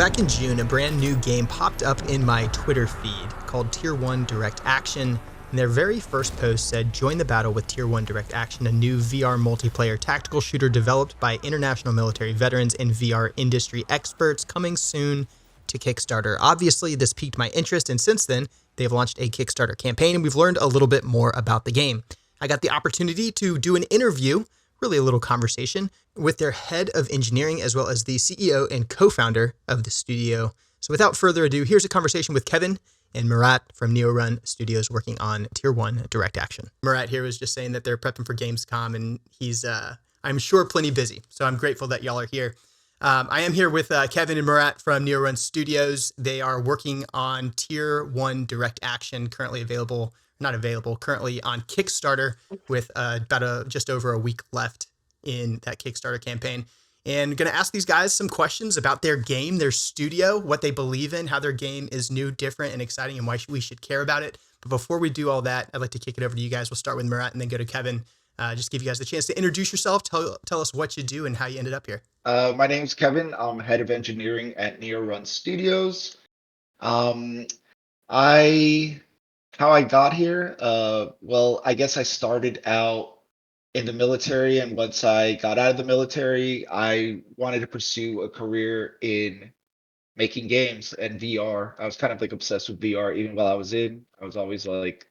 back in June, a brand new game popped up in my Twitter feed called Tier 1 Direct Action. And their very first post said, "Join the battle with Tier 1 Direct Action, a new VR multiplayer tactical shooter developed by international military veterans and VR industry experts, coming soon to Kickstarter." Obviously, this piqued my interest, and since then, they've launched a Kickstarter campaign, and we've learned a little bit more about the game. I got the opportunity to do an interview, really a little conversation, with their head of engineering as well as the CEO and co-founder of the studio. So without further ado, here's a conversation with Kevin and Moritz from NeoRun Studios working on Tier 1 Direct Action. Moritz here was just saying that they're prepping for Gamescom, and he's, I'm sure, plenty busy. So I'm grateful that y'all are here. I am here with Kevin and Moritz from NeoRun Studios. They are working on Tier 1 Direct Action, currently currently on Kickstarter with just over a week left in that Kickstarter campaign. And going to ask these guys some questions about their game, their studio, what they believe in, how their game is new, different, and exciting, and why we should care about it. But before we do all that, I'd like to kick it over to you guys. We'll start with Moritz and then go to Kevin. Just give you guys the chance to introduce yourself, tell us what you do and how you ended up here. My name's Kevin. I'm head of engineering at NeoRun Studios. How I got here, well, I guess I started out in the military, and once I got out of the military, I wanted to pursue a career in making games and VR. I was kind of like obsessed with VR even while I was in. I was always like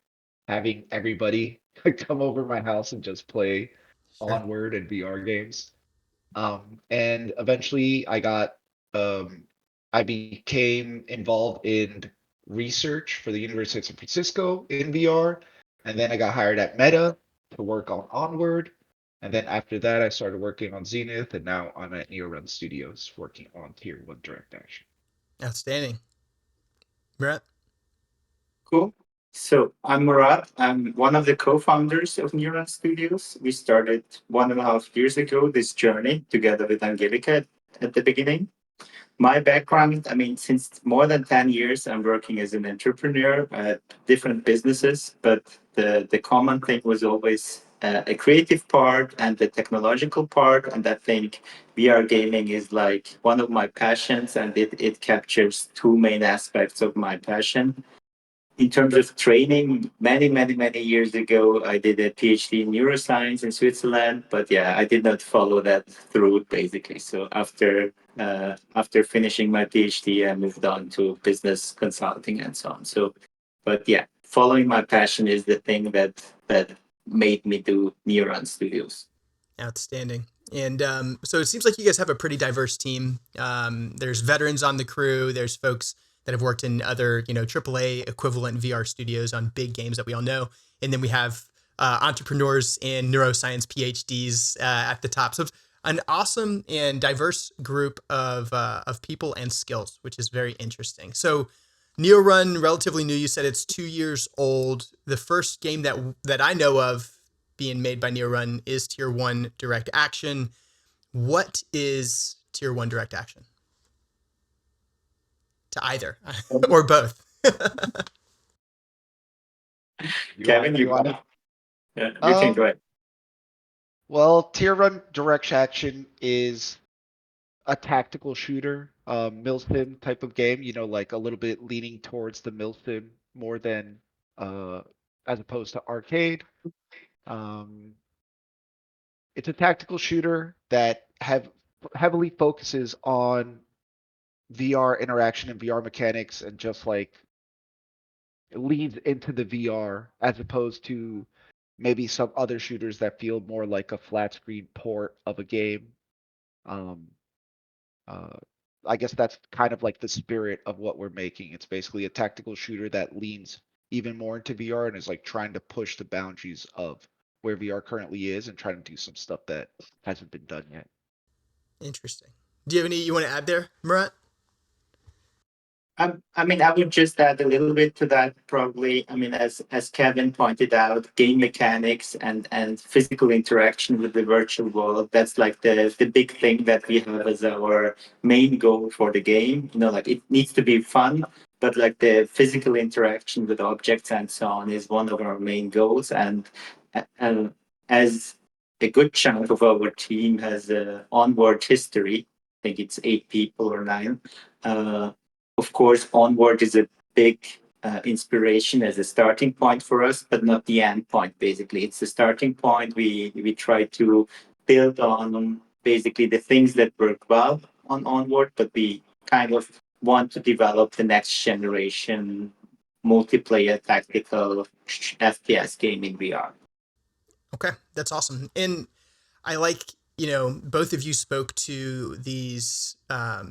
having everybody come over my house and just play Sure. Onward and VR games. And eventually I became involved in research for the University of San Francisco in VR. And then I got hired at Meta to work on Onward. And then after that, I started working on Zenith, and now I'm at NeoRun Studios working on Tier 1 Direct Action. Outstanding. Moritz? Cool. So I'm Murat. I'm one of the co-founders of NeoRun Studios. We started 1.5 years ago this journey together with Angelica at the beginning. My background, since more than 10 years, I'm working as an entrepreneur at different businesses, but the common thing was always a creative part and the technological part. And I think VR gaming is like one of my passions, and it captures two main aspects of my passion. In terms of training, many years ago, I did a PhD in neuroscience in Switzerland, but yeah, I did not follow that through basically. So after finishing my PhD, I moved on to business consulting and so on. So, but yeah, following my passion is the thing that made me do NeoRun Studios. Outstanding. And so it seems like you guys have a pretty diverse team. There's veterans on the crew. There's folks that have worked in other, AAA equivalent VR studios on big games that we all know. And then we have entrepreneurs and neuroscience PhDs at the top. So it's an awesome and diverse group of people and skills, which is very interesting. So NeoRun, relatively new. You said it's 2 years old. The first game that I know of being made by NeoRun is Tier 1 Direct Action. What is Tier 1 Direct Action? To either or both. Kevin, you want to? Yeah, you can go ahead. Well, Tier 1 Direct Action is a tactical shooter, milsim type of game, like a little bit leaning towards the milsim more than as opposed to arcade. It's a tactical shooter that heavily focuses on VR interaction and VR mechanics, and just like it leads into the VR as opposed to maybe some other shooters that feel more like a flat screen port of a game. I guess that's kind of like the spirit of what we're making. It's basically a tactical shooter that leans even more into VR and is like trying to push the boundaries of where VR currently is and trying to do some stuff that hasn't been done yet. Interesting. Do you have any you want to add there, Murat? I would just add a little bit to that, probably. As Kevin pointed out, game mechanics and physical interaction with the virtual world, that's like the big thing that we have as our main goal for the game. Like it needs to be fun, but like the physical interaction with objects and so on is one of our main goals. And as a good chunk of our team has an onward history, think it's 8 people or 9. Uh, of course, Onward is a big inspiration as a starting point for us, but not the end point. Basically, it's the starting point. We try to build on basically the things that work well on Onward, but we kind of want to develop the next generation multiplayer tactical FPS game in VR. Okay, that's awesome. And I like, both of you spoke to these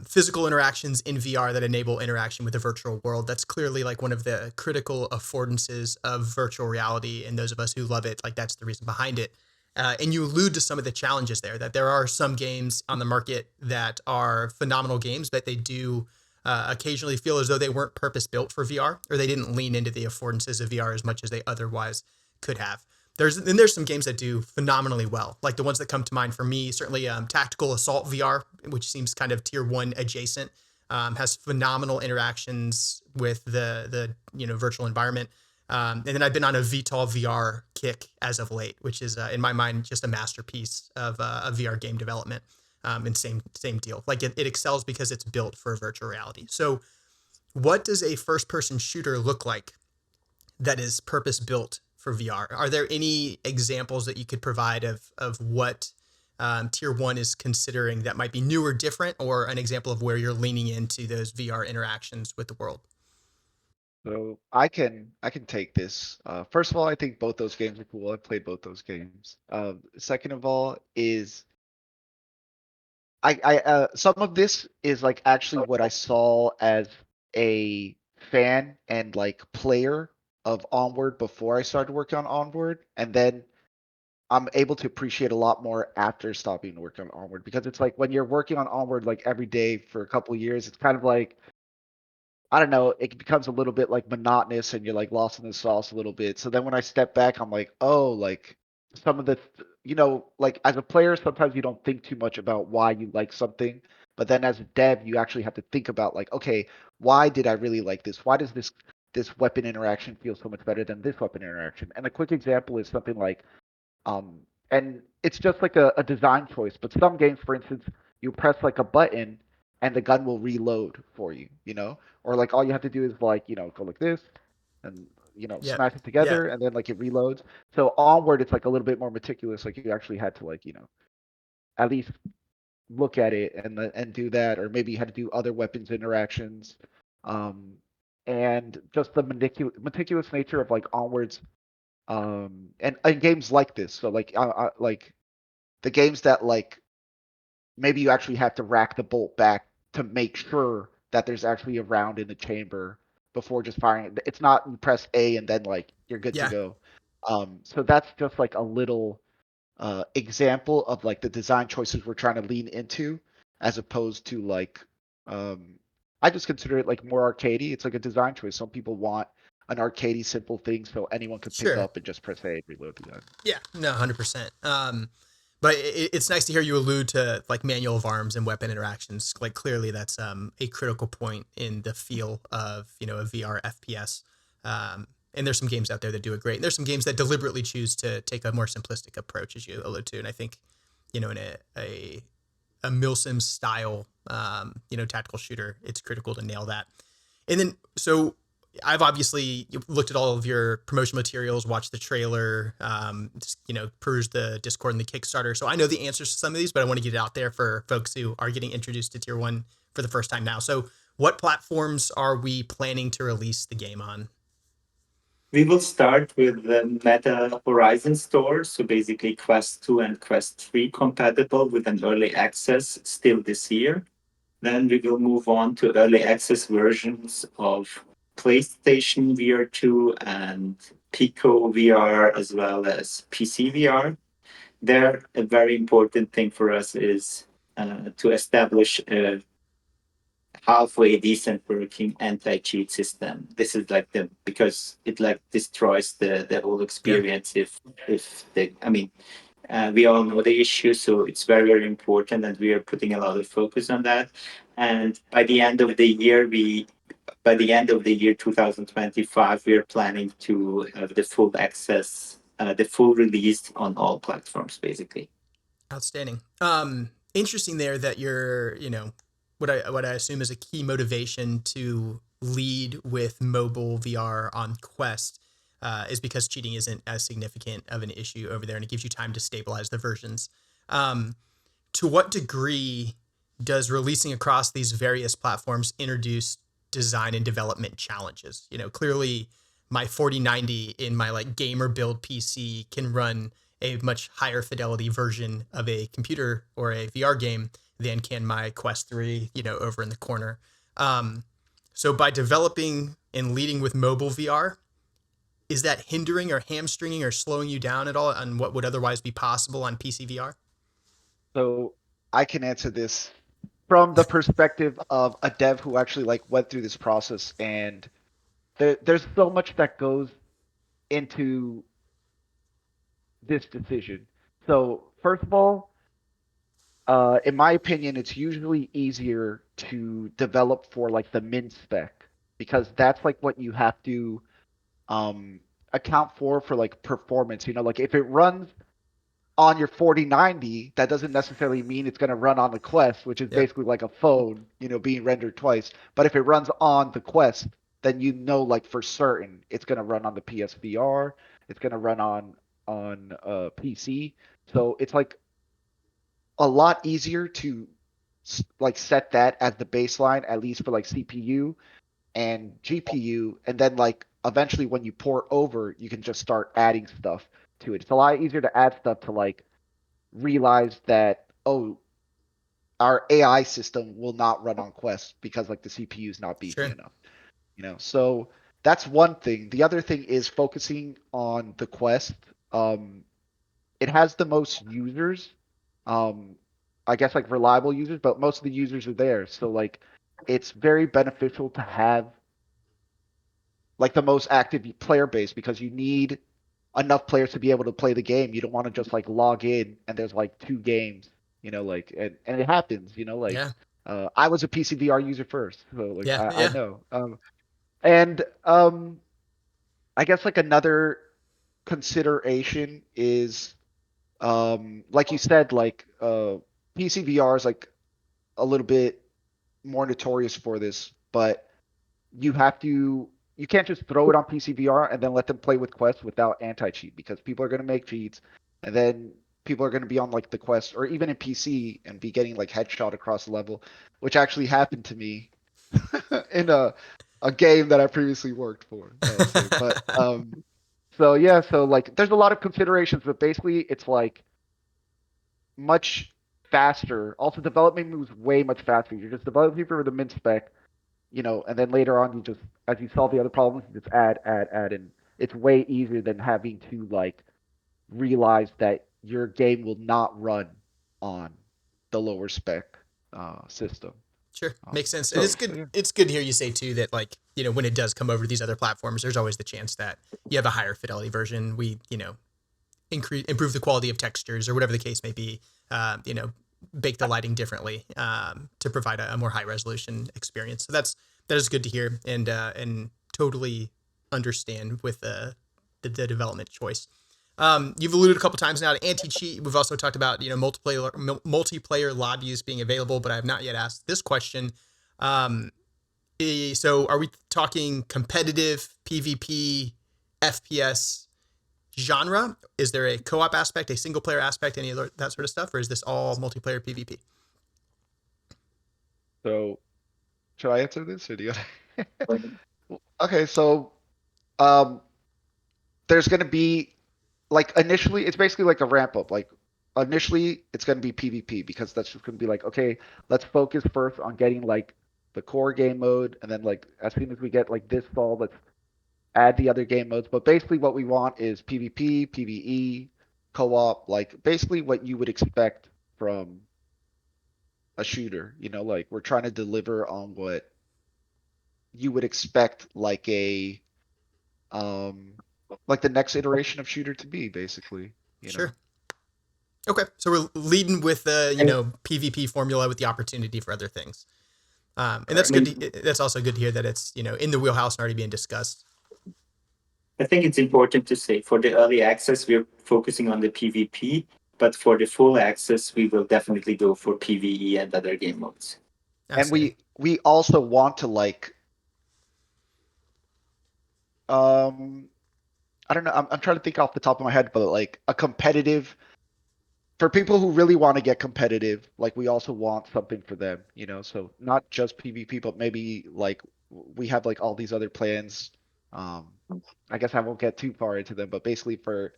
physical interactions in VR that enable interaction with the virtual world. That's clearly like one of the critical affordances of virtual reality. And those of us who love it, like that's the reason behind it. And you allude to some of the challenges there, that there are some games on the market that are phenomenal games, but they do occasionally feel as though they weren't purpose built for VR, or they didn't lean into the affordances of VR as much as they otherwise could have. There's some games that do phenomenally well, like the ones that come to mind for me. Certainly, Tactical Assault VR, which seems kind of tier 1 adjacent, has phenomenal interactions with the virtual environment. And then I've been on a VTOL VR kick as of late, which is in my mind just a masterpiece of VR game development. And same deal. Like it excels because it's built for virtual reality. So, what does a first person shooter look like that is purpose built for VR? Are there any examples that you could provide of what tier 1 is considering that might be new or different, or an example of where you're leaning into those VR interactions with the world? So I can take this. First of all, I think both those games are cool. I played both those games. Second of all, is some of this is like actually what I saw as a fan and like player of Onward before I started working on Onward, and then I'm able to appreciate a lot more after stopping working on Onward, because it's like when you're working on Onward like every day for a couple of years, it's kind of like, I don't know, it becomes a little bit like monotonous and you're like lost in the sauce a little bit. So then when I step back, I'm like, oh, like some of the, like as a player, sometimes you don't think too much about why you like something. But then as a dev, you actually have to think about like, okay, why did I really like this? Why does this weapon interaction feel so much better than this weapon interaction? And a quick example is something like, um, and it's just like a design choice. But some games, for instance, you press like a button and the gun will reload for you, or like all you have to do is like, go like this and, Yeah, smash it yeah, together and then like it reloads. So Onward, it's like a little bit more meticulous. Like you actually had to like, at least look at it and do that, or maybe you had to do other weapons interactions. Um, and just the meticulous nature of like Onward's and games like this. So like the games that like maybe you actually have to rack the bolt back to make sure that there's actually a round in the chamber before just firing it. It's not you press A and then like you're good to yeah. go. So that's just like a little example of like the design choices we're trying to lean into, as opposed to like um, I just consider it like more arcadey. It's like a design choice. Some people want an arcadey simple thing so anyone could pick Sure. up and just press A and reload the gun. Yeah, no, 100%. But it's nice to hear you allude to like manual of arms and weapon interactions. Like clearly, that's a critical point in the feel of a VR FPS. And there's some games out there that do it great. And there's some games that deliberately choose to take a more simplistic approach, as you allude to. And I think in a milsim style tactical shooter, it's critical to nail that. And then so I've obviously looked at all of your promotion materials, watched the trailer, just, perused the Discord and the Kickstarter. So I know the answers to some of these, but I want to get it out there for folks who are getting introduced to Tier 1 for the first time now. So what platforms are we planning to release the game on? We will start with the Meta Horizon store, so basically Quest 2 and Quest 3 compatible with an early access still this year. Then we will move on to early access versions of PlayStation VR2 and Pico VR, as well as PC VR. There, a very important thing for us is to establish a halfway decent working anti-cheat system. This is like the because it like destroys the whole Yeah, experience if the I mean we all know the issue, so it's very important, and we are putting a lot of focus on that. And by the end of the year 2025, we are planning to have the full access, the full release on all platforms, basically. outstanding. interesting there that you're, what I assume is a key motivation to lead with mobile VR on Quest is because cheating isn't as significant of an issue over there, and it gives you time to stabilize the versions. Um, to what degree does releasing across these various platforms introduce design and development challenges? Clearly my 4090 in my like gamer build PC can run a much higher fidelity version of a computer or a VR game than can my Quest 3, over in the corner. So by developing and leading with mobile VR, is that hindering or hamstringing or slowing you down at all on what would otherwise be possible on PC VR? So I can answer this from the perspective of a dev who actually like went through this process, and there's so much that goes into this decision. So first of all, in my opinion, it's usually easier to develop for like the min spec, because that's like what you have to um account for like performance. Like if it runs on your 4090, that doesn't necessarily mean it's going to run on the Quest, which is Yep. basically like a phone, being rendered twice. But if it runs on the Quest, then like for certain it's going to run on the PSVR, it's going to run on PC. So it's like a lot easier to like set that as the baseline, at least for like CPU and GPU, and then like eventually when you port over, you can just start adding stuff to it. It's a lot easier to add stuff to like realize that, oh, our AI system will not run on Quest because like the CPU is not beefy Sure. enough. So that's one thing. The other thing is focusing on the Quest. Um, it has the most users. Um, I guess like reliable users, but most of the users are there. So like it's very beneficial to have like the most active player base, because you need enough players to be able to play the game. You don't want to just like log in and there's like two games, like, and it happens, like Yeah. I was a PCVR user first, so like Yeah. I Yeah. know. And I guess like another consideration is like you said, like PCVR is like a little bit more notorious for this, but you have to you can't just throw it on PCVR and then let them play with Quest without anti-cheat, because people are going to make cheats, and then people are going to be on like the Quest or even in PC and be getting like headshot across the level, which actually happened to me in a game that I previously worked for. So, but so yeah, so like there's a lot of considerations, but basically it's like much faster. Also, development moves way much faster. You're just developing for the min spec, and then later on you just, as you solve the other problems, you just add, and it's way easier than having to like realize that your game will not run on the lower spec system. Sure, makes sense. And So it's good. yeah. It's good to hear you say too that, like, when it does come over to these other platforms, there's always the chance that you have a higher fidelity version. We improve the quality of textures or whatever the case may be. Bake the lighting differently to provide a more high resolution experience. So that is good to hear, and totally understand with the development choice. You've alluded a couple times now to anti-cheat. We've also talked about multiplayer lobbies being available, but I have not yet asked this question. Um, so are we talking competitive PvP, FPS genre? Is there a co-op aspect, a single player aspect, any of that sort of stuff, or is this all multiplayer PvP? So should I answer this or do you? Okay, so um, there's gonna be like initially it's basically like a ramp up. Like initially it's gonna be PvP, because that's just gonna be like, okay, let's focus first on getting like the core game mode, and then like as soon as we get like this solved, let's add the other game modes. But basically what we want is PvP, PvE, co-op, like basically what you would expect from a shooter. Like we're trying to deliver on what you would expect um like the next iteration of shooter to be, basically, you know. Sure. Okay, so we're leading with the And PvP formula with the opportunity for other things, and I that's Correct. good. mean, That's also good to hear that it's in the wheelhouse and already being discussed. I think it's important to say for the early access, we're focusing on the PvP But for the full access, we will definitely go for PvE and other game modes. And we also want to like I don't know, I'm trying to think off the top of my head, but like a competitive for people who really want to get competitive, like we also want something for them, you know, so not just PvP, but maybe like we have like all these other plans. Um, I guess I won't get too far into them, but basically for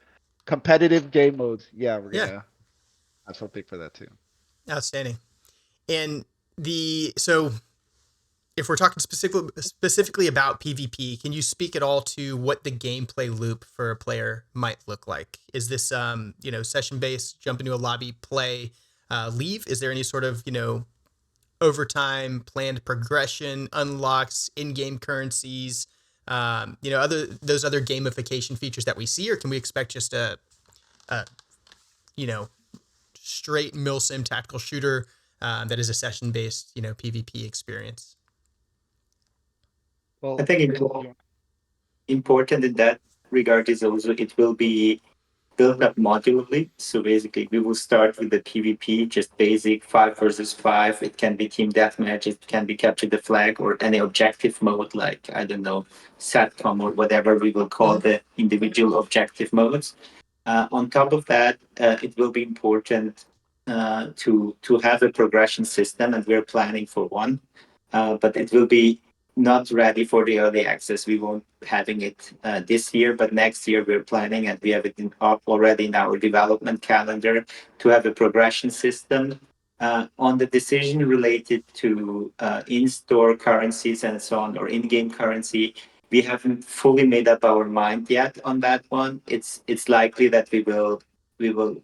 competitive game modes, yeah, we're Yeah, gonna have something for that too. outstanding. And so if we're talking specifically about PvP, can you speak at all to what the gameplay loop for a player might look like? Is this session based, jump into a lobby, play, leave? Is there any sort of overtime, planned progression, unlocks, in-game currencies, those other gamification features that we see, or can we expect just a straight milsim tactical shooter that is a session-based, PvP experience? I Well, think important in that regard is also it will be built up modularly. So basically, we will start with the PvP, just basic 5 versus 5. It can be team deathmatch, it can be capture the flag, or any objective mode like, I don't know, SATCOM or whatever we will call the individual objective modes. On top of that, it will be important to have a progression system, and we're planning for one. But it will be not ready for the early access. We won't having it this year, but next year we're planning, and we have it up already in our development calendar to have a progression system. On the decision related to in-store currencies and so on, or in-game currency, we haven't fully made up our mind yet on that one. It's likely that we will we will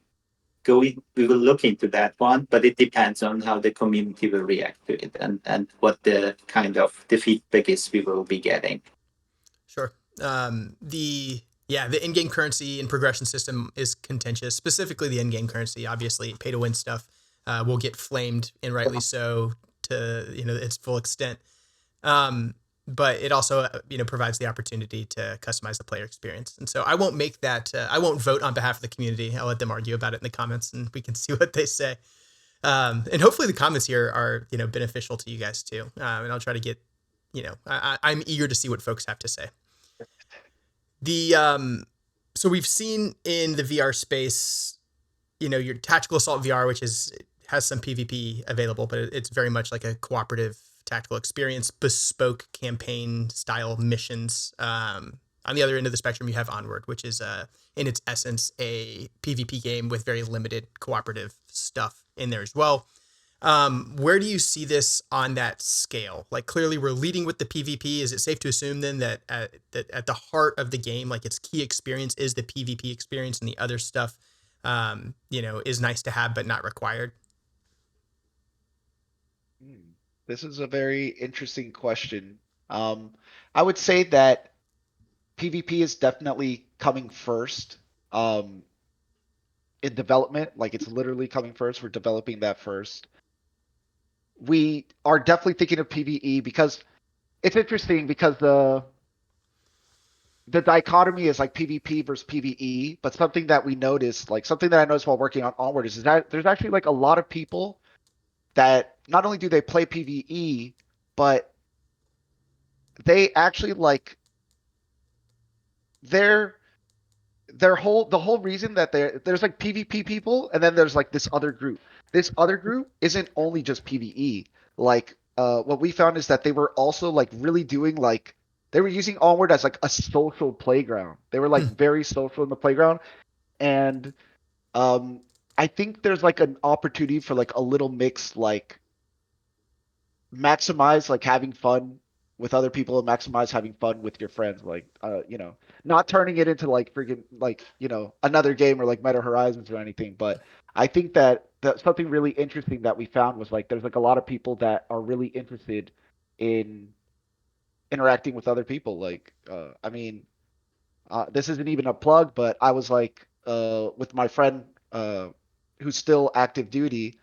look into that one, but it depends on how the community will react to it and what the kind of the feedback is we will be getting. Sure. The in-game currency and progression system is contentious. Specifically, the in-game currency, obviously, pay-to-win stuff will get flamed, and rightly so, to its full extent. But it also provides the opportunity to customize the player experience. And so I won't make that. I won't vote on behalf of the community. I'll let them argue about it in the comments, and we can see what they say. And hopefully, the comments here are beneficial to you guys too. And I'll try to get. I'm eager to see what folks have to say. So we've seen in the VR space, your tactical assault VR, which has some PvP available, but it's very much like a cooperative tactical experience, bespoke campaign style missions. On the other end of the spectrum, you have Onward, which is in its essence a PvP game with very limited cooperative stuff in there as well. Where do you see this on that scale? Like, clearly we're leading with the PvP. Is it safe to assume then that at the heart of the game, like its key experience is the PvP experience, and the other stuff, is nice to have but not required? This is a very interesting question. I would say that PvP is definitely coming first. In development, like it's literally coming first. We're developing that first. We are definitely thinking of PvE because it's interesting because the dichotomy is like PvP versus PvE, but something that we noticed, like something that I noticed while working on Onward is that there's actually like a lot of people that not only do they play PvE, but they actually like their the whole reason that there's like PvP people and then there's like this other group. This other group isn't only just PvE. Like what we found is that they were also like really doing like they were using Onward as like a social playground. They were like very social in the playground, and um I think there's like an opportunity for like a little mix, like maximize like having fun with other people and maximize having fun with your friends, like not turning it into like freaking like another game or like Meta Horizons or anything. But I think that something really interesting that we found was like there's like a lot of people that are really interested in interacting with other people. Like I mean, this isn't even a plug, but I was like with my friend who's still active duty.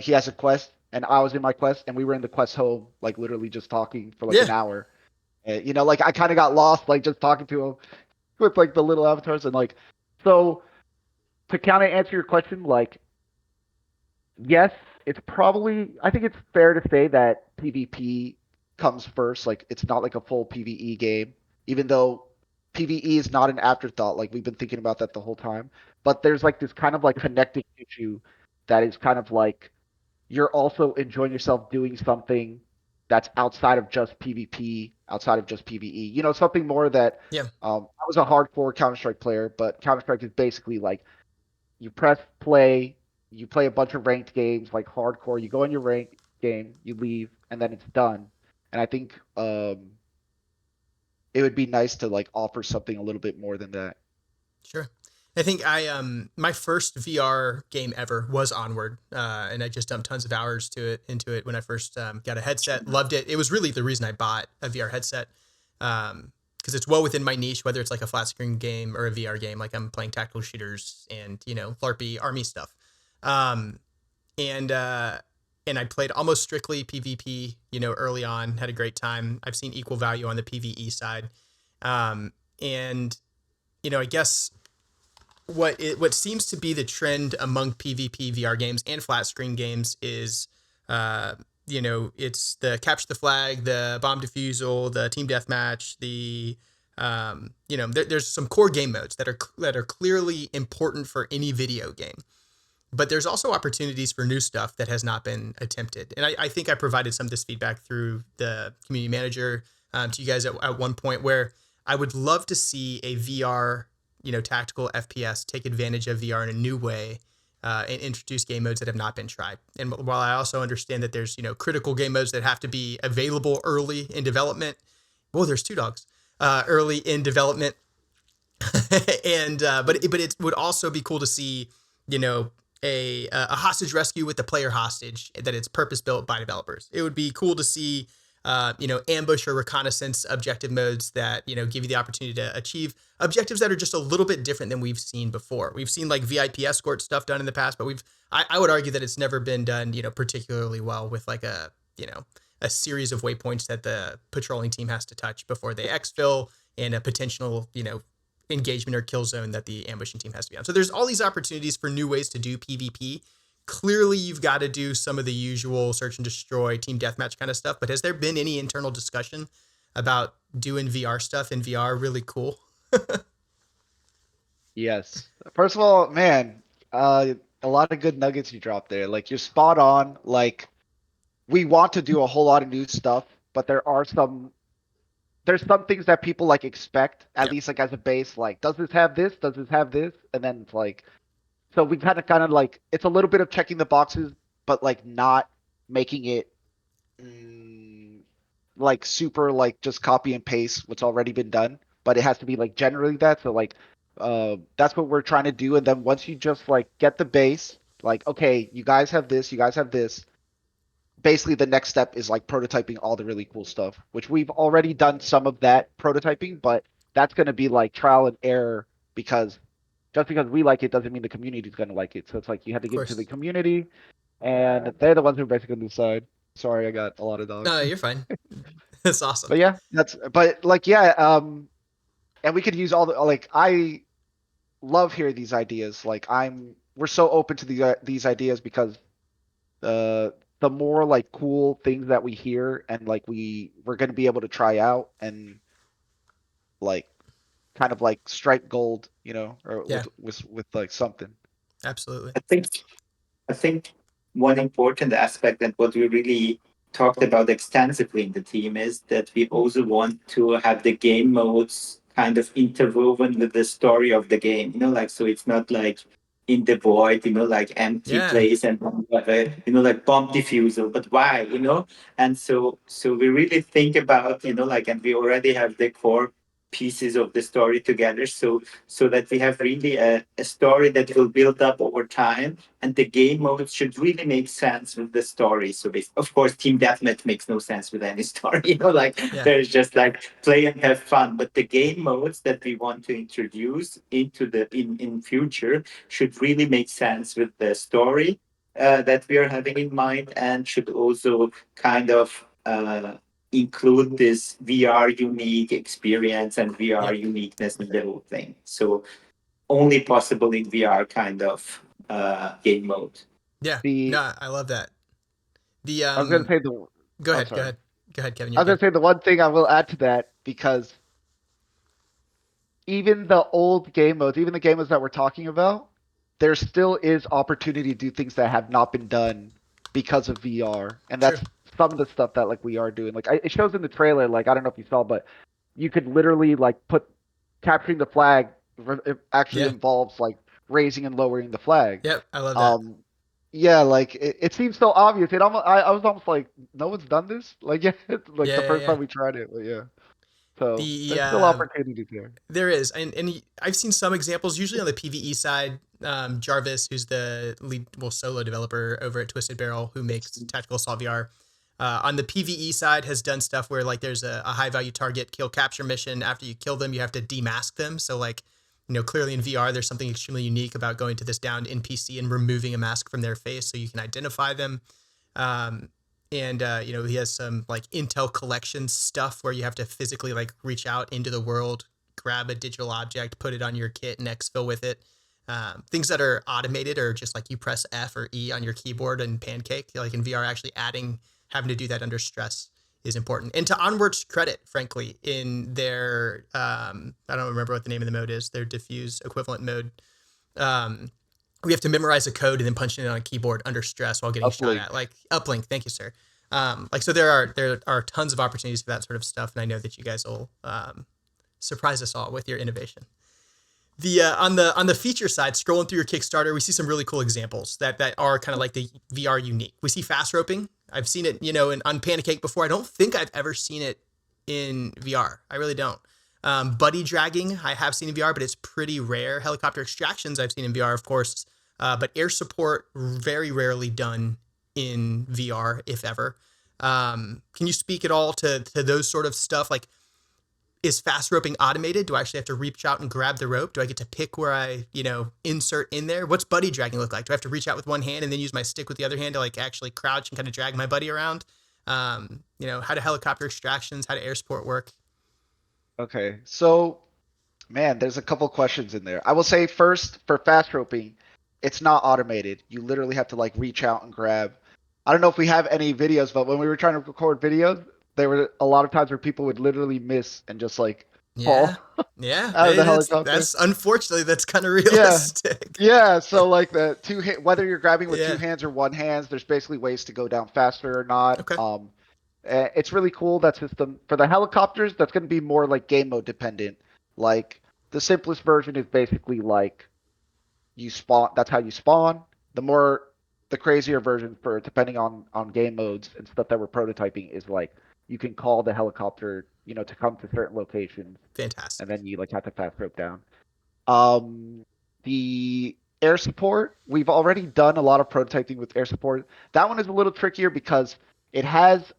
He has a quest, and I was in my quest, and we were in the quest home, like literally just talking for like Yeah. an hour. And, like I kind of got lost, like just talking to him with like the little avatars, and like so to kind of answer your question, like, yes, it's probably. I think it's fair to say that PvP comes first. Like, it's not like a full PvE game, even though PvE is not an afterthought. Like, we've been thinking about that the whole time. But there's like this kind of like connective tissue that is kind of like you're also enjoying yourself doing something that's outside of just PvP, outside of just PvE. You know, something more that Yeah. I was a hardcore Counter Strike player, but Counter Strike is basically like you press play, you play a bunch of ranked games like hardcore. You go in your ranked game, you leave, and then it's done. And I think it would be nice to like offer something a little bit more than that. Sure. I think my first VR game ever was Onward, and I just dumped tons of hours into it when I first got a headset. Loved it. It was really the reason I bought a VR headset, because it's well within my niche, whether it's like a flat screen game or a VR game. Like I'm playing tactical shooters and LARPy army stuff, um, and I played almost strictly PvP. Early on, had a great time. I've seen equal value on the PvE side, and I guess what seems to be the trend among PvP VR games and flat screen games is, it's the capture the flag, the bomb defusal, the team deathmatch, there's some core game modes that are clearly important for any video game. But there's also opportunities for new stuff that has not been attempted. And I think I provided some of this feedback through the community manager to you guys at one point, where I would love to see a VR, tactical FPS take advantage of VR in a new way, and introduce game modes that have not been tried. And while I also understand that there's, critical game modes that have to be available early in development. Whoa, there's two dogs early in development. And but it would also be cool to see, a hostage rescue with the player hostage that it's purpose built by developers. It would be cool to see, ambush or reconnaissance objective modes that, give you the opportunity to achieve objectives that are just a little bit different than we've seen before. We've seen like VIP escort stuff done in the past, but I would argue that it's never been done, particularly well with like a series of waypoints that the patrolling team has to touch before they exfil, and a potential, engagement or kill zone that the ambushing team has to be on. So there's all these opportunities for new ways to do PvP. Clearly, you've got to do some of the usual search and destroy, team deathmatch kind of stuff. But has there been any internal discussion about doing VR stuff in VR really cool? Yes. First of all, man, a lot of good nuggets you dropped there. Like, you're spot on. Like, we want to do a whole lot of new stuff, but there's some things that people like expect, at Yep. least like as a base, like, does this have this? Does this have this? And then it's like, so we kind of like, it's a little bit of checking the boxes, but like not making it like super like just copy and paste what's already been done, but it has to be like generally that. So like, that's what we're trying to do. And then once you just like get the base, like, okay, you guys have this, you guys have this, basically the next step is like prototyping all the really cool stuff, which we've already done some of that prototyping, but that's going to be like trial and error, because just because we like it doesn't mean the community is going to like it. So it's like you have to Of give it to the course. community, and they're the ones who basically decide. Sorry, I got a lot of dogs. No, you're fine. That's awesome. But yeah, but like, yeah, and we could use all the, like, I love hearing these ideas. Like, we're so open to these ideas, because the more like cool things that we hear, and like we're going to be able to try out and like kind of like strike gold, or Yeah, with like something. absolutely. I think one important aspect and what we really talked about extensively in the team is that we also want to have the game modes kind of interwoven with the story of the game. Like, so it's not like in the void, like empty Yeah, place and like bomb defusal. But why? And so we really think about, like, and we already have the core pieces of the story together, so that we have really a story that will build up over time, and the game modes should really make sense with the story. So, of course, team deathmatch makes no sense with any story. Like, yeah, there's just like play and have fun. But the game modes that we want to introduce into the in future should really make sense with the story that we are having in mind, and should also kind of include this VR unique experience and VR yep. uniqueness in the whole thing. So only possible in VR kind of game mode. Yeah. The No, I love that. The I was gonna say the. Go I'm ahead. Go sorry. ahead. Go ahead, Kevin. I You're was gonna good. say the one thing I will add to that, because even the old game modes, even the game modes that we're talking about, there still is opportunity to do things that have not been done because of VR, and True. that's some of the stuff that like we are doing. Like it shows in the trailer. Like I don't know if you saw, but you could literally like put capturing the flag. It actually Yeah. involves like raising and lowering the flag. Yep. I love that. Um, yeah, like it seems so obvious. It almost I was almost like, no one's done this. Like yeah, it's like Yeah. the Yeah. first Yeah. time we tried it. But yeah, so The there's still opportunities there. There is, and I've seen some examples. Usually on the PVE side, Jarvis, who's the lead, well, solo developer over at Twisted Barrel, who makes Tactical Assault VR, on the PVE side has done stuff where like there's a high value target kill capture mission. After you kill them, you have to demask them. So like, clearly in VR, there's something extremely unique about going to this downed NPC and removing a mask from their face so you can identify them. Um, and he has some like intel collection stuff where you have to physically like reach out into the world, grab a digital object, put it on your kit, and exfil with it. Things that are automated or just like you press F or E on your keyboard and pancake, like in VR, actually having to do that under stress is important. And to Onward's credit, frankly, in their I don't remember what the name of the mode is, their diffuse equivalent mode. Um, we have to memorize a code and then punch it in on a keyboard under stress while getting shot Uplink. at. Like uplink, thank you, sir. So there are tons of opportunities for that sort of stuff, and I know that you guys will surprise us all with your innovation. The on the feature side, scrolling through your Kickstarter, we see some really cool examples that are kind of like the VR unique. We see fast roping. I've seen it, on Pancake before. I don't think I've ever seen it in VR. I really don't. Buddy dragging, I have seen in VR, but it's pretty rare. Helicopter extractions, I've seen in VR, of course, but air support very rarely done in VR, if ever. Can you speak at all to those sort of stuff? Like, is fast roping automated? Do I actually have to reach out and grab the rope? Do I get to pick where I, insert in there? What's buddy dragging look like? Do I have to reach out with one hand and then use my stick with the other hand to like actually crouch and kind of drag my buddy around? How do helicopter extractions, how do air support work? Okay, so man, there's a couple questions in there. I will say first for fast roping, it's not automated. You literally have to like reach out and grab. I don't know if we have any videos, but when we were trying to record videos, there were a lot of times where people would literally miss and just like fall Yeah. Yeah. out of the helicopter. That's unfortunately, that's kind of Yeah. realistic. Yeah, so like the whether you're grabbing with two Yeah. hands or one hands, there's basically ways to go down faster or not. Okay. It's really cool that system for the helicopters. That's going to be more like game mode dependent. Like the simplest version is basically like you spawn. That's how you spawn. The crazier version for depending on game modes and stuff that we're prototyping is like you can call the helicopter, to come to certain locations, Fantastic. and then you like have to fast rope down. Um, the air support, we've already done a lot of prototyping with air support. That one is a little trickier because it has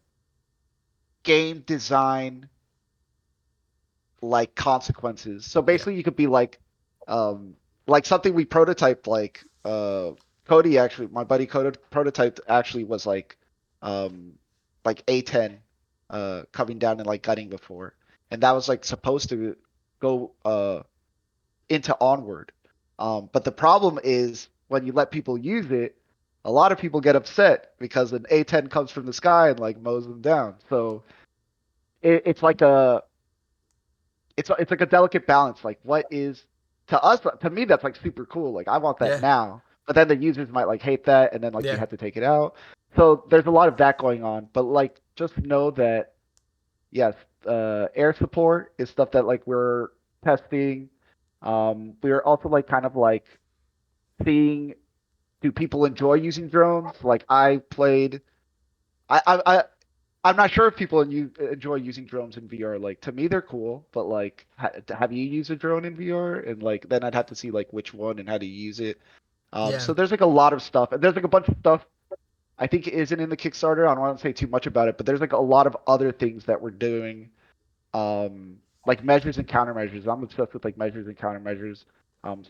game design like consequences. So basically you could be like something we prototyped Cody actually, my buddy Cody prototyped actually was like A10 coming down and like gutting before. And that was like supposed to go into Onward. But the problem is when you let people use it, a lot of people get upset because an A10 comes from the sky and like mows them down. So it's like it's like a delicate balance. Like what is to me that's like super cool. Like I want that Yeah. now, but then the users might like hate that, and then like you Yeah. have to take it out. So there's a lot of that going on. But like just know that yes, air support is stuff that like we're testing. We are also like kind of like seeing, do people enjoy using drones? Like I played, I I'm not sure if people enjoy using drones in VR. Like to me, they're cool, but like, have you used a drone in VR? And like, then I'd have to see like which one and how to use it. Yeah. So there's like a lot of stuff, and there's like a bunch of stuff I think isn't in the Kickstarter. I don't want to say too much about it, but there's like a lot of other things that we're doing, like measures and countermeasures. I'm obsessed with like measures and countermeasures.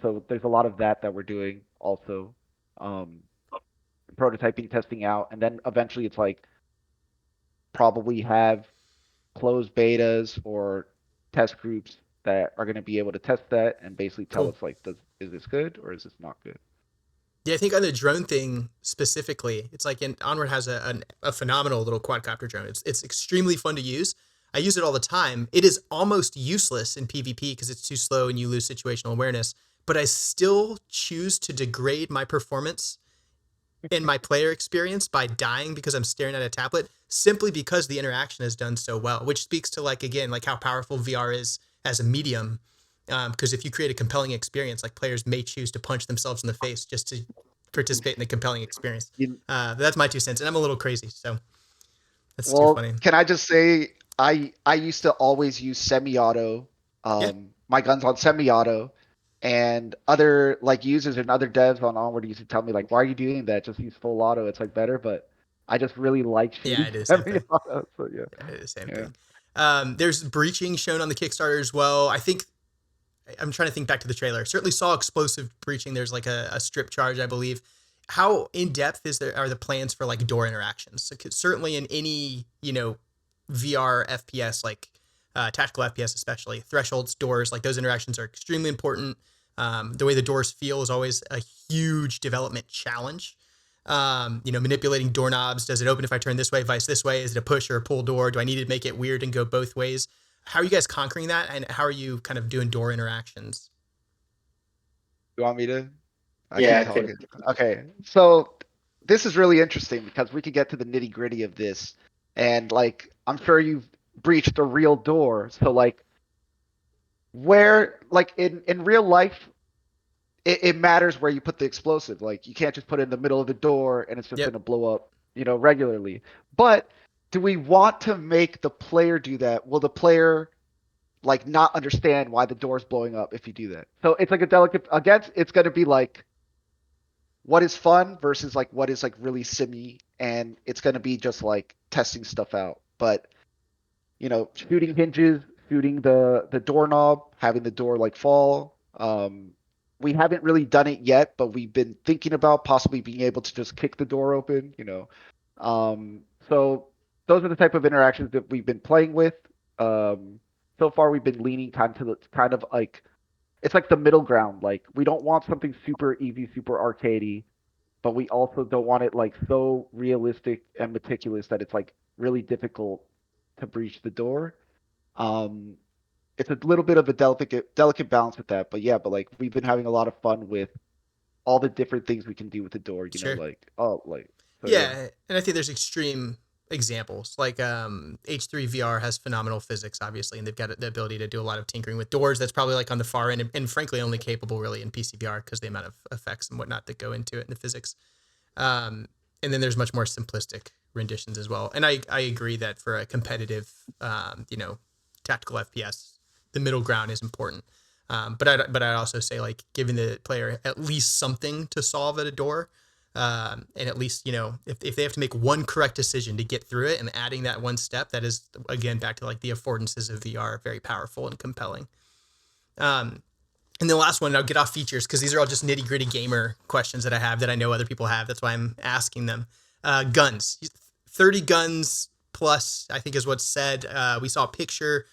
So there's a lot of that we're doing also, um, prototyping, testing out, and then eventually it's like probably have closed betas or test groups that are going to be able to test that and basically tell Cool. us like, is this good or is this not good? Yeah, I think on the drone thing specifically, it's like Onward has a phenomenal little quadcopter drone. It's extremely fun to use. I use it all the time. It is almost useless in PvP because it's too slow and you lose situational awareness. But I still choose to degrade my performance and my player experience by dying because I'm staring at a tablet simply because the interaction is done so well, which speaks to like, again, like how powerful VR is as a medium. Because if you create a compelling experience, like players may choose to punch themselves in the face just to participate in the compelling experience. That's my 2 cents, and I'm a little crazy, so that's too funny. Can I just say I used to always use semi-auto, Yeah. my guns on semi-auto, and other like users and other devs on Onward used to tell me like, why are you doing that? Just use full auto. It's like better, but I just really like shooting I do the same thing. semi-auto. So Yeah, I do the same thing. There's breaching shown on the Kickstarter as well. I think I'm trying to think back to the trailer. Certainly saw explosive breaching. There's like a strip charge, I believe. How in depth are the plans for like door interactions? So certainly in any VR FPS, like tactical FPS especially, thresholds, doors, like those interactions are extremely important. The way the doors feel is always a huge development challenge. Manipulating doorknobs. Does it open if I turn this way, vice this way? Is it a push or a pull door? Do I need to make it weird and go both ways? How are you guys conquering that? And how are you kind of doing door interactions? You want me to? Yeah, keep talking. Okay, so this is really interesting because we could get to the nitty gritty of this, and like I'm sure you've breached a real door. So like, where like in real life, it matters where you put the explosive. Like you can't just put it in the middle of the door and it's just gonna blow up, regularly. But do we want to make the player do that? Will the player like not understand why the door's blowing up if you do that? So it's like a delicate it's gonna be like what is fun versus like what is like really simmy, and it's gonna be just like testing stuff out. But shooting hinges, shooting the doorknob, having the door like fall. We haven't really done it yet, but we've been thinking about possibly being able to just kick the door open, So those are the type of interactions that we've been playing with. So far we've been leaning kind of like it's like the middle ground. Like we don't want something super easy, super arcadey, but we also don't want it like so realistic and meticulous that it's like really difficult to breach the door. It's a little bit of a delicate balance with that, but like we've been having a lot of fun with all the different things we can do with the door. Sure. Yeah, and I think there's extreme examples like H3 VR has phenomenal physics, obviously, and they've got the ability to do a lot of tinkering with doors. That's probably like on the far end, and frankly only capable really in PC VR because the amount of effects and whatnot that go into it and the physics. And then there's much more simplistic renditions as well. And I agree that for a competitive, tactical FPS, the middle ground is important. But I'd also say like giving the player at least something to solve at a door. And at least, if they have to make one correct decision to get through it and adding that one step, that is, again, back to like the affordances of VR, very powerful and compelling. And the last one, I'll get off features because these are all just nitty gritty gamer questions that I have that I know other people have. That's why I'm asking them. Guns, 30 guns plus, I think is what's said. We saw a picture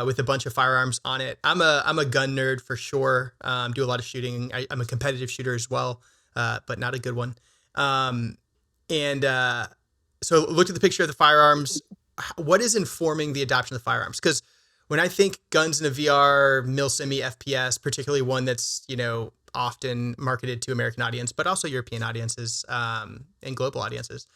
with a bunch of firearms on it. I'm a gun nerd for sure. Do a lot of shooting. I'm a competitive shooter as well. But not a good one. So looked at the picture of the firearms. What is informing the adoption of the firearms? Because when I think guns in a VR, mil-semi FPS, particularly one that's, often marketed to American audience, but also European audiences and global audiences,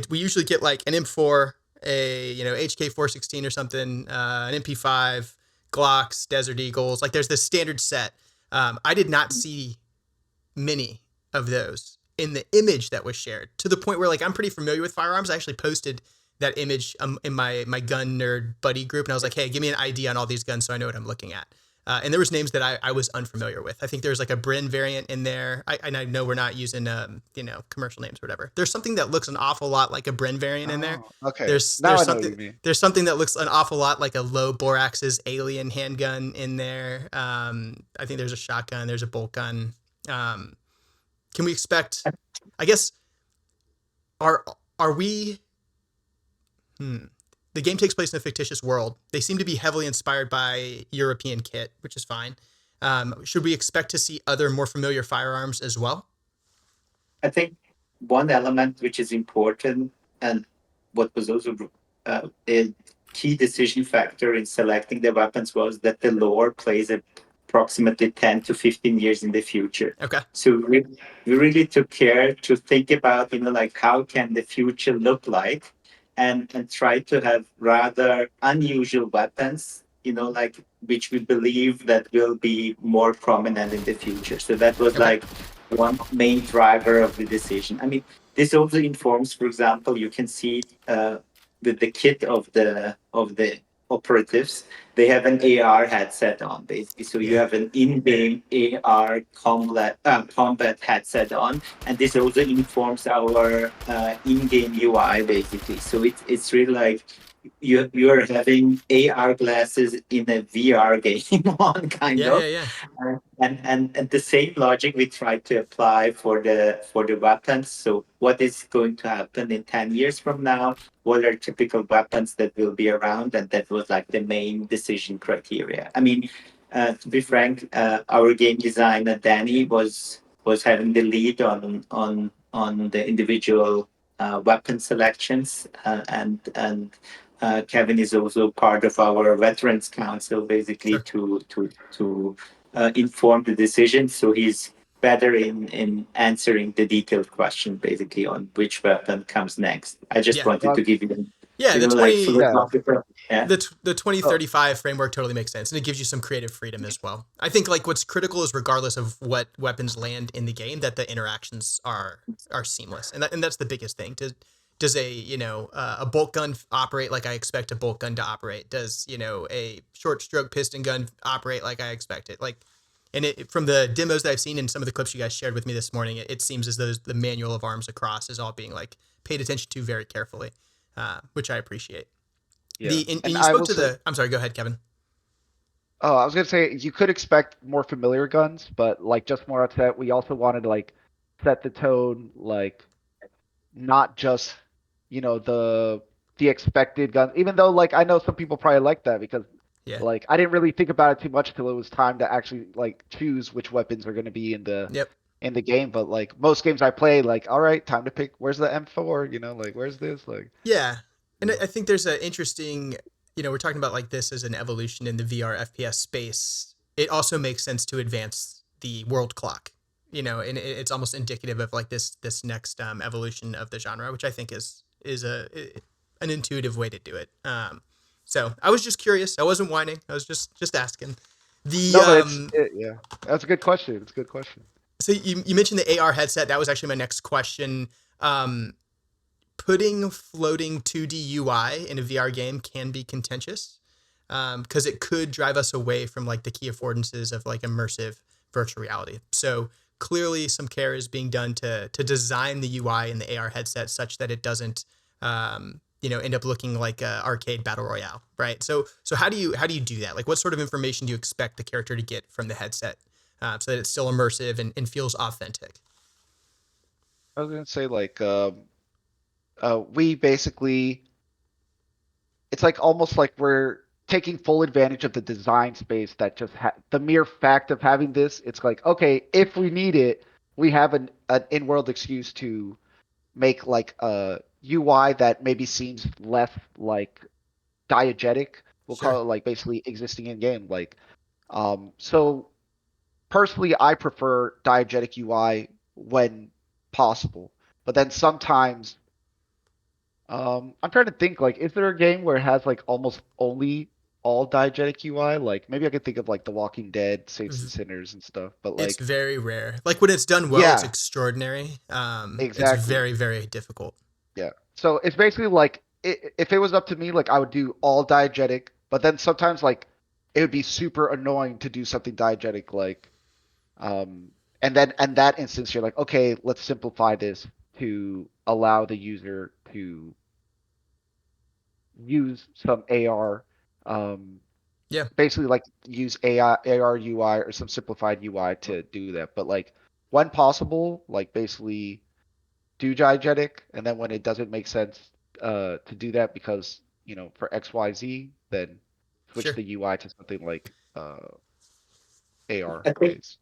we usually get like an M4, a, HK416 or something, an MP5, Glocks, Desert Eagles. Like there's this standard set. I did not see many of those in the image that was shared, to the point where like I'm pretty familiar with firearms. I actually posted that image in my gun nerd buddy group, and I was like, hey, give me an ID on all these guns so I know what I'm looking at. And there was names that I was unfamiliar with. I think there's like a Brin variant in there. I know we're not using commercial names or whatever. There's something that looks an awful lot like a Brin variant in there. Okay. There's something that looks an awful lot like a low Borax's alien handgun in there. I think there's a shotgun. There's a bolt gun. Can we expect, I guess, are we, the game takes place in a fictitious world. They seem to be heavily inspired by European kit, which is fine. Should we expect to see other more familiar firearms as well? I think one element which is important and what was also a key decision factor in selecting the weapons was that the lore plays approximately 10 to 15 years in the future. Okay. So we really took care to think about, like how can the future look like and try to have rather unusual weapons, like which we believe that will be more prominent in the future. So that was Okay. like one main driver of the decision. I mean, this also informs, for example, you can see with the kit of the operatives, they have an AR headset on basically. So you Yeah. have an in-game AR combat headset on, and this also informs our in-game UI basically. So it's really like you're having AR glasses in a VR game on kind Yeah. Yeah. of. Yeah. And the same logic we try to apply for the weapons. So what is going to happen in 10 years from now? What are typical weapons that will be around? And that was like the main decision criteria. I mean, to be frank, our game designer Danny was having the lead on the individual weapon selections, and Kevin is also part of our Veterans Council, basically Sure. to inform the decision. So he's better in answering the detailed question, basically on which weapon comes next. I just Yeah. wanted to give you, Yeah. The like 20. philosophical. Yeah. The Oh, 2035 framework totally makes sense, and it gives you some creative freedom as well. I think like what's critical is regardless of what weapons land in the game, that the interactions are seamless, and that's the biggest thing. Does a a bolt gun operate like I expect a bolt gun to operate? Does a short stroke piston gun operate like I expect it? Like, and from the demos that I've seen and some of the clips you guys shared with me this morning, it seems as though the manual of arms across is all being like paid attention to very carefully, which I appreciate. yeah. And And you I spoke will to say, the. I'm sorry. Go ahead, Kevin. oh, I was gonna say you could expect more familiar guns, but like just more upset. We also wanted to like set the tone, like not just the expected guns. Even though like I know some people probably like that because Yeah. like I didn't really think about it too much till it was time to actually like choose which weapons are gonna be Yep. in the game. But like most games I play, like all right, time to pick. Where's the M4? Like where's this? Like Yeah. And yeah, I think there's an interesting. We're talking about like this as an evolution in the VR FPS space. It also makes sense to advance the world clock. And it's almost indicative of like this next evolution of the genre, which I think is an intuitive way to do it. So I was just curious. I wasn't whining. I was just asking. The no, but yeah, that's a good question. It's a good question. So you mentioned the AR headset. That was actually my next question. Um, Putting floating 2D UI in a VR game can be contentious because it could drive us away from like the key affordances of like immersive virtual reality. So clearly, some care is being done to design the UI in the AR headset such that it doesn't end up looking like a arcade battle royale, right? So how do you do that? Like, what sort of information do you expect the character to get from the headset so that it's still immersive and feels authentic? I was gonna say like we basically it's like almost like we're taking full advantage of the design space that just the mere fact of having this. It's like okay, if we need it, we have an in-world excuse to make like a UI that maybe seems less like diegetic. We'll Sure. call it like basically existing in game. Like so personally, I prefer diegetic UI when possible, but then sometimes I'm trying to think like, is there a game where it has like almost only all diegetic UI? Like maybe I could think of like The Walking Dead, Saints and Sinners and stuff. But It's like, very rare. Like when it's done well, it's yeah, extraordinary. It's exactly. very, very difficult. Yeah. So it's basically like if it was up to me, like I would do all diegetic, but then sometimes like it would be super annoying to do something diegetic, like and then in that instance you're like, okay, let's simplify this to allow the user to use some AR, um, Yeah, basically like use AI, AR UI or some simplified UI to do that. But like when possible, like basically do diegetic, and then when it doesn't make sense to do that because for XYZ, then switch sure. the UI to something like AR I think is.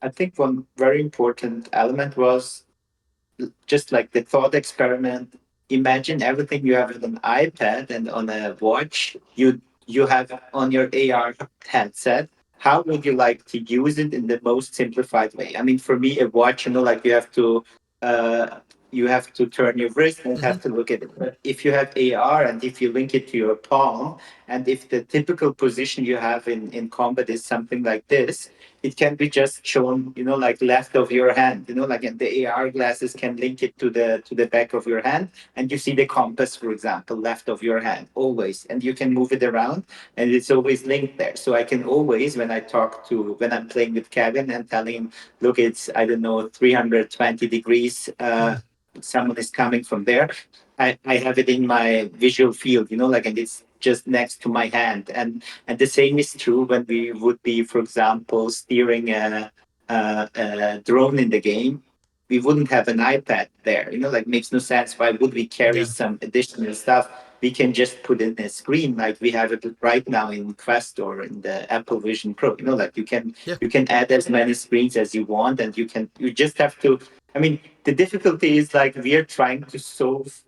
I think one very important element was just like the thought experiment. Imagine everything you have on an iPad and on a watch you have on your AR headset. How would you like to use it in the most simplified way? I mean, for me, a watch, like uh, you have to turn your wrist and Hmm. have to look at it. But if you have AR and if you link it to your palm, and if the typical position you have in combat is something like this, it can be just shown, like left of your hand, like the AR glasses can link it to the back of your hand, and you see the compass, for example, left of your hand always, and you can move it around, and it's always linked there. So I can always, when I'm playing with Kevin and telling him, look, it's, I don't know, 320 degrees. Someone is coming from there. I have it in my visual field, like, and it's just next to my hand. And the same is true when we would be, for example, steering a drone in the game. We wouldn't have an iPad there, like makes no sense. Why would we carry Yeah. some additional stuff? We can just put in a screen like we have it right now in Quest or in the Apple Vision Pro. Like Yeah. you can add as many screens as you want, and you just have to. I mean, the difficulty is like we are trying to solve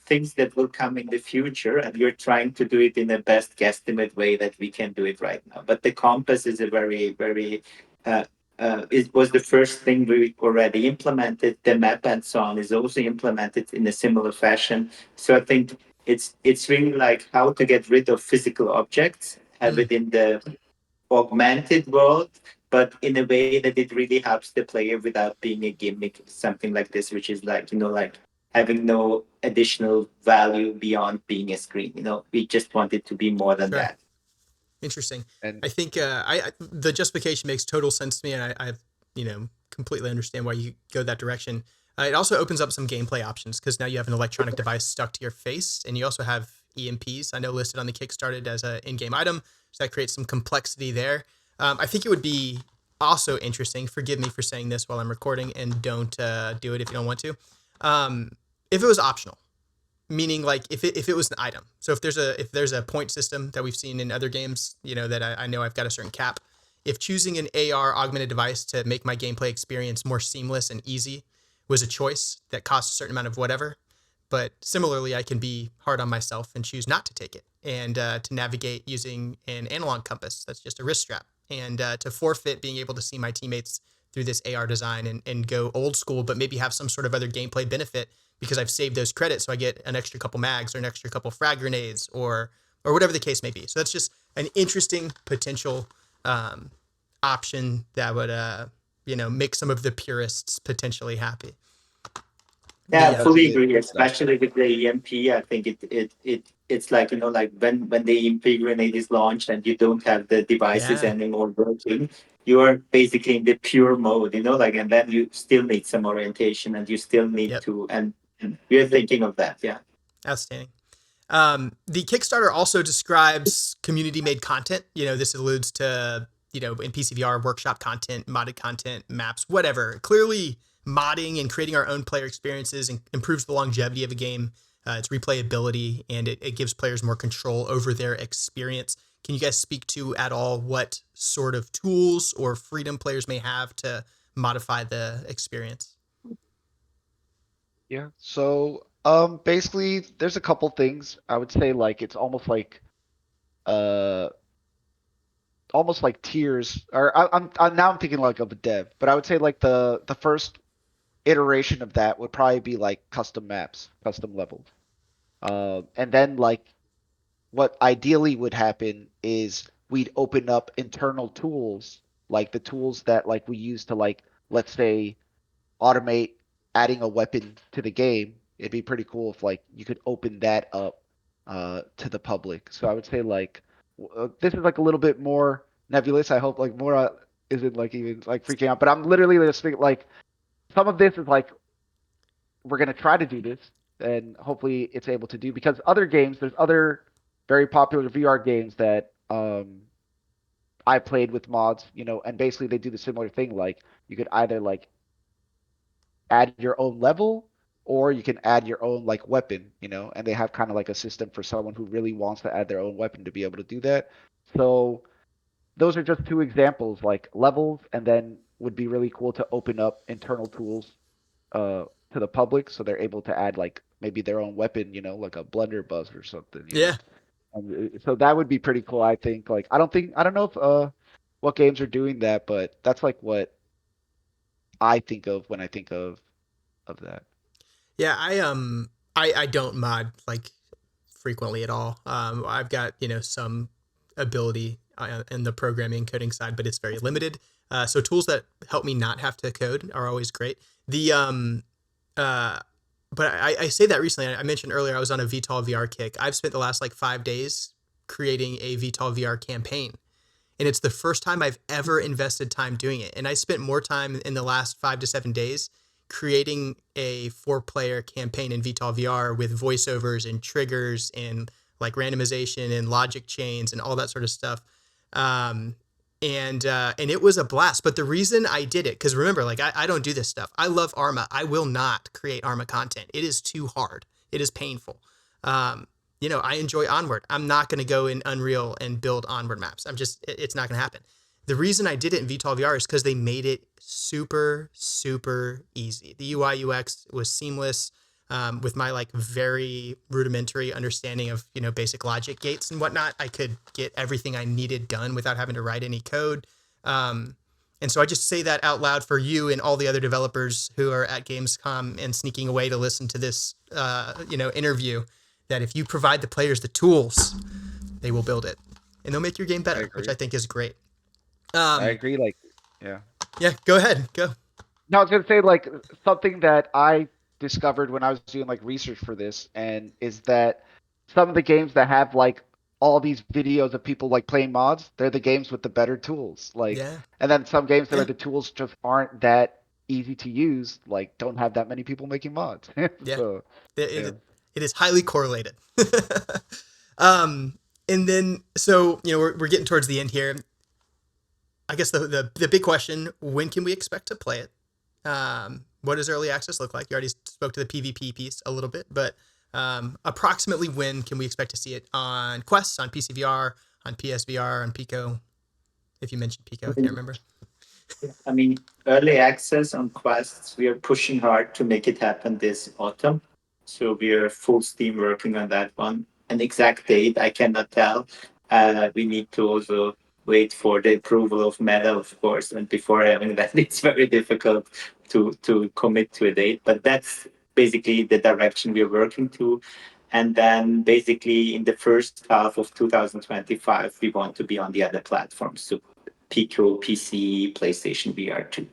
things that will come in the future, and we're trying to do it in the best guesstimate way that we can do it right now. But the compass is a very, very it was the first thing we already implemented. The map and so on is also implemented in a similar fashion. So I think it's really like how to get rid of physical objects, have Mm. it in the augmented world, but in a way that it really helps the player without being a gimmick, something like this, which is like, like having no additional value beyond being a screen. We just want it to be more than Sure. that. Interesting. And I think the justification makes total sense to me, and I completely understand why you go that direction. It also opens up some gameplay options because now you have an electronic device stuck to your face, and you also have EMPs. I know listed on the Kickstarter as an in-game item, so that creates some complexity there. I think it would be also interesting. Forgive me for saying this while I'm recording, and don't do it if you don't want to. If it was optional, meaning like if it was an item. So if there's a point system that we've seen in other games, that I know I've got a certain cap. If choosing an AR augmented device to make my gameplay experience more seamless and easy was a choice that costs a certain amount of whatever, but similarly I can be hard on myself and choose not to take it and to navigate using an analog compass that's just a wrist strap, and to forfeit being able to see my teammates through this AR design and go old school, but maybe have some sort of other gameplay benefit because I've saved those credits, so I get an extra couple mags or an extra couple frag grenades or whatever the case may be. So that's just an interesting potential um, option that would make some of the purists potentially happy. Yeah, I The that's a fully good agree. stuff. Especially with the EMP, I think it's like, like when the EMP grenade is launched and you don't have the devices Yeah. anymore working, you are basically in the pure mode, like, and then you still need some orientation, and you still need Yep. to, and we're thinking of that. Yeah. Outstanding. The Kickstarter also describes community made content. This alludes to, in PCVR workshop content, modded content, maps, whatever. Clearly, modding and creating our own player experiences improves the longevity of a game, its replayability, and it gives players more control over their experience. Can you guys speak to at all what sort of tools or freedom players may have to modify the experience? Yeah. So, basically, there's a couple things I would say. Like it's uh, almost like tiers. Or I'm now I'm thinking like of a dev, but I would say like the first iteration of that would probably be like custom maps, custom levels. And then like what ideally would happen is we'd open up internal tools, like the tools that like we use to like let's say automate adding a weapon to the game. It'd be pretty cool if like you could open that up to the public. So I would say like this is like a little bit more nebulous. I hope like Mora isn't like even like freaking out, but I'm literally just thinking like some of this is like we're gonna try to do this and hopefully it's able to do because other games there's other very popular VR games that I played with mods, and basically they do the similar thing. Like you could either like add your own level or you can add your own like weapon, and they have kind of like a system for someone who really wants to add their own weapon to be able to do that. So those are just two examples, like levels, and then would be really cool to open up internal tools to the public, so they're able to add like maybe their own weapon, like a blunderbuss or something, Yeah. So that would be pretty cool, I think. Like I don't know if what games are doing that, but that's like what I think of when I think of that. Yeah, I don't mod like frequently at all. I've got some ability in the programming coding side, but it's very limited. So tools that help me not have to code are always great. The uh, but I say that recently. I mentioned earlier I was on a VTOL VR kick. I've spent the last like 5 days creating a VTOL VR campaign, and it's the first time I've ever invested time doing it. And I spent more time in the last 5 to 7 days creating a 4-player campaign in VTOL VR with voiceovers and triggers and like randomization and logic chains and all that sort of stuff. And it was a blast. But the reason I did it, because remember, like I don't do this stuff. I love Arma. I will not create Arma content. It is too hard. It is painful. I enjoy Onward. I'm not going to go in Unreal and build Onward maps. It's not going to happen. The reason I did it in VTOL VR is because they made it super, super easy. The UI UX was seamless, with my like very rudimentary understanding of, basic logic gates and whatnot. I could get everything I needed done without having to write any code. And so I just say that out loud for you and all the other developers who are at Gamescom and sneaking away to listen to this, interview, that if you provide the players the tools, they will build it and they'll make your game better, which I think is great. I agree. Like, yeah. Yeah, go ahead. Go. No, I was gonna say like something that I discovered when I was doing like research for this, and is that some of the games that have like all these videos of people like playing mods, they're the games with the better tools. Like, Yeah. and then some games that Yeah. are the tools just aren't that easy to use, like don't have that many people making mods. Yeah. So, yeah. It is highly correlated. And then, so, we're getting towards the end here. I guess the big question, when can we expect to play it? What does early access look like? You already spoke to the PvP piece a little bit, but approximately when can we expect to see it on Quest, on PCVR, on PSVR, on Pico? If you mentioned Pico, I can't remember. I mean, early access on Quests, we are pushing hard to make it happen this autumn. So we are full steam working on that one. An exact date, I cannot tell. We need to also wait for the approval of Meta, of course. And before having that, it's very difficult to commit to a date. But that's basically the direction we're working to. And then basically in the first half of 2025, we want to be on the other platforms. So Pico, PC, PlayStation VR2.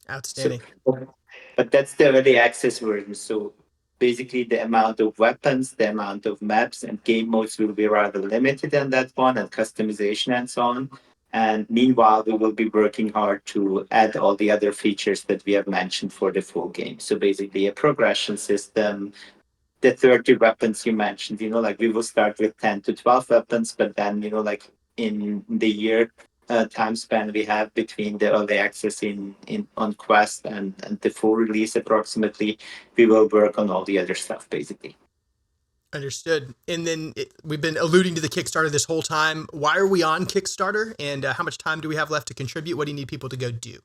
Outstanding. So, but that's the early access version. So basically, the amount of weapons, the amount of maps, and game modes will be rather limited on that one, and customization and so on. And meanwhile, we will be working hard to add all the other features that we have mentioned for the full game. So basically, a progression system, the 30 weapons you mentioned, like we will start with 10 to 12 weapons, but then, like in the year time span we have between the early access in on Quest and the full release approximately, we will work on all the other stuff basically. Understood. And then we've been alluding to the Kickstarter this whole time. Why are we on Kickstarter? And how much time do we have left to contribute? What do you need people to go do?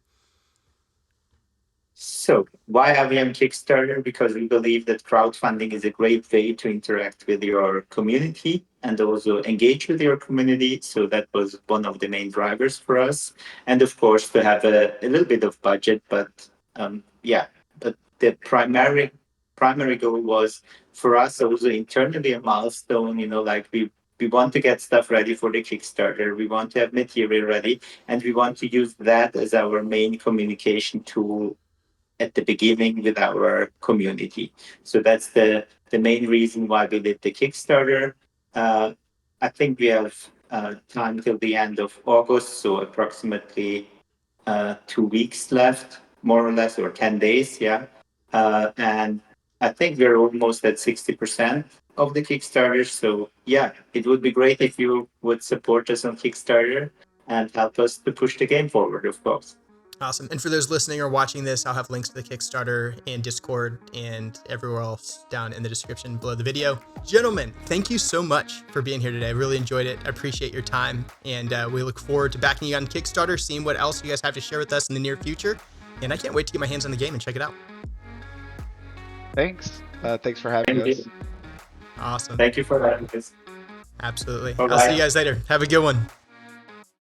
So why are we on Kickstarter? Because we believe that crowdfunding is a great way to interact with your community and also engage with your community. So that was one of the main drivers for us. And of course, to have a little bit of budget, but but the primary goal was for us also internally a milestone, like we want to get stuff ready for the Kickstarter. We want to have material ready, and we want to use that as our main communication tool at the beginning with our community. So that's the main reason why we did the Kickstarter. I think we have time till the end of August, so approximately 2 weeks left, more or less, or 10 days, yeah. And I think we're almost at 60% of the Kickstarter. So yeah, it would be great if you would support us on Kickstarter and help us to push the game forward, of course. Awesome. And for those listening or watching this, I'll have links to the Kickstarter and Discord and everywhere else down in the description below the video. Gentlemen, thank you so much for being here today. I really enjoyed it. I appreciate your time. And we look forward to backing you on Kickstarter, seeing what else you guys have to share with us in the near future. And I can't wait to get my hands on the game and check it out. Thanks. Thanks for having Thank us. you. Awesome. Thank you for having us. Absolutely. Bye-bye. I'll see you guys later. Have a good one.